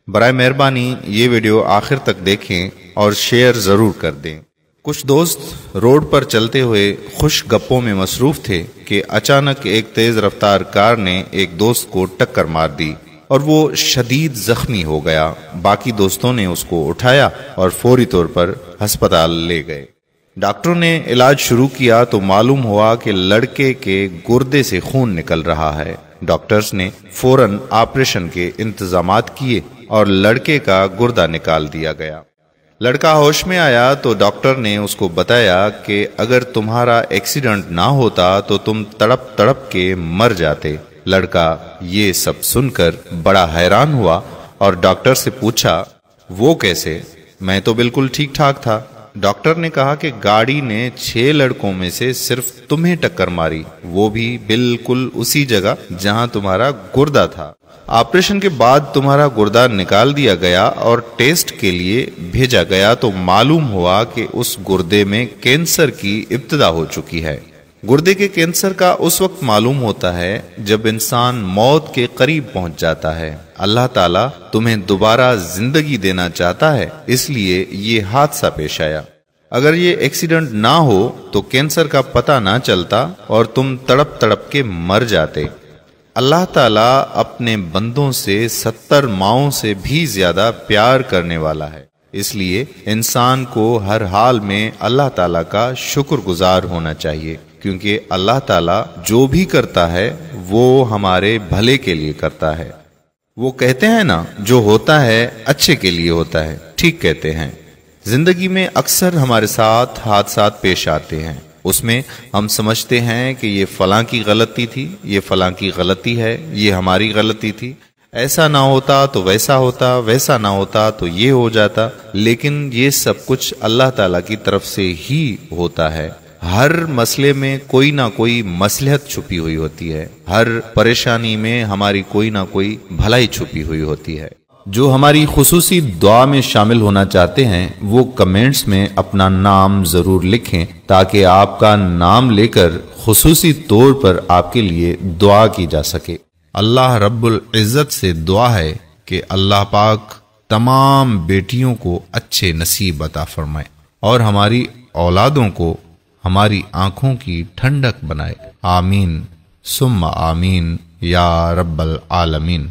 برائے مہربانی یہ ویڈیو آخر تک دیکھیں اور شیئر ضرور کر دیں۔ کچھ دوست روڈ پر چلتے ہوئے خوش گپوں میں مصروف تھے کہ اچانک ایک تیز رفتار کار نے ایک دوست کو ٹکر مار دی اور وہ شدید زخمی ہو گیا۔ باقی دوستوں نے اس کو اٹھایا اور فوری طور پر ہسپتال لے گئے۔ ڈاکٹروں نے علاج شروع کیا تو معلوم ہوا کہ لڑکے کے گردے سے خون نکل رہا ہے۔ ڈاکٹرز نے فوراً آپریشن کے انتظامات کیے اور لڑکے کا گردہ نکال دیا گیا۔ لڑکا ہوش میں آیا تو ڈاکٹر نے اس کو بتایا کہ اگر تمہارا ایکسیڈنٹ نہ ہوتا تو تم تڑپ تڑپ کے مر جاتے۔ لڑکا یہ سب سن کر بڑا حیران ہوا اور ڈاکٹر سے پوچھا وہ کیسے؟ میں تو بالکل ٹھیک ٹھاک تھا۔ ڈاکٹر نے کہا کہ گاڑی نے 6 لڑکوں میں سے صرف تمہیں ٹکر ماری، وہ بھی بالکل اسی جگہ جہاں تمہارا گردہ تھا۔ آپریشن کے بعد تمہارا گردہ نکال دیا گیا اور ٹیسٹ کے لیے بھیجا گیا تو معلوم ہوا کہ اس گردے میں کینسر کی ابتدا ہو چکی ہے۔ گردے کے کینسر کا اس وقت معلوم ہوتا ہے جب انسان موت کے قریب پہنچ جاتا ہے۔ اللہ تعالیٰ تمہیں دوبارہ زندگی دینا چاہتا ہے، اس لیے یہ حادثہ پیش آیا۔ اگر یہ ایکسیڈنٹ نہ ہو تو کینسر کا پتہ نہ چلتا اور تم تڑپ تڑپ کے مر جاتے۔ اللہ تعالیٰ اپنے بندوں سے 70 ماؤں سے بھی زیادہ پیار کرنے والا ہے، اس لیے انسان کو ہر حال میں اللہ تعالیٰ کا شکر گزار ہونا چاہیے، کیونکہ اللہ تعالیٰ جو بھی کرتا ہے وہ ہمارے بھلے کے لیے کرتا ہے۔ وہ کہتے ہیں نا، جو ہوتا ہے اچھے کے لیے ہوتا ہے، ٹھیک کہتے ہیں۔ زندگی میں اکثر ہمارے ساتھ حادثات پیش آتے ہیں، اس میں ہم سمجھتے ہیں کہ یہ فلاں کی غلطی تھی، یہ فلاں کی غلطی ہے، یہ ہماری غلطی تھی، ایسا نہ ہوتا تو ویسا ہوتا، ویسا نہ ہوتا تو یہ ہو جاتا، لیکن یہ سب کچھ اللہ تعالیٰ کی طرف سے ہی ہوتا ہے۔ ہر مسئلے میں کوئی نہ کوئی مصلحت چھپی ہوئی ہوتی ہے، ہر پریشانی میں ہماری کوئی نہ کوئی بھلائی چھپی ہوئی ہوتی ہے۔ جو ہماری خصوصی دعا میں شامل ہونا چاہتے ہیں وہ کمنٹس میں اپنا نام ضرور لکھیں تاکہ آپ کا نام لے کر خصوصی طور پر آپ کے لیے دعا کی جا سکے۔ اللہ رب العزت سے دعا ہے کہ اللہ پاک تمام بیٹیوں کو اچھے نصیب عطا فرمائے اور ہماری اولادوں کو ہماری آنکھوں کی ٹھنڈک بنائے۔ آمین ثم آمین یا رب العالمین۔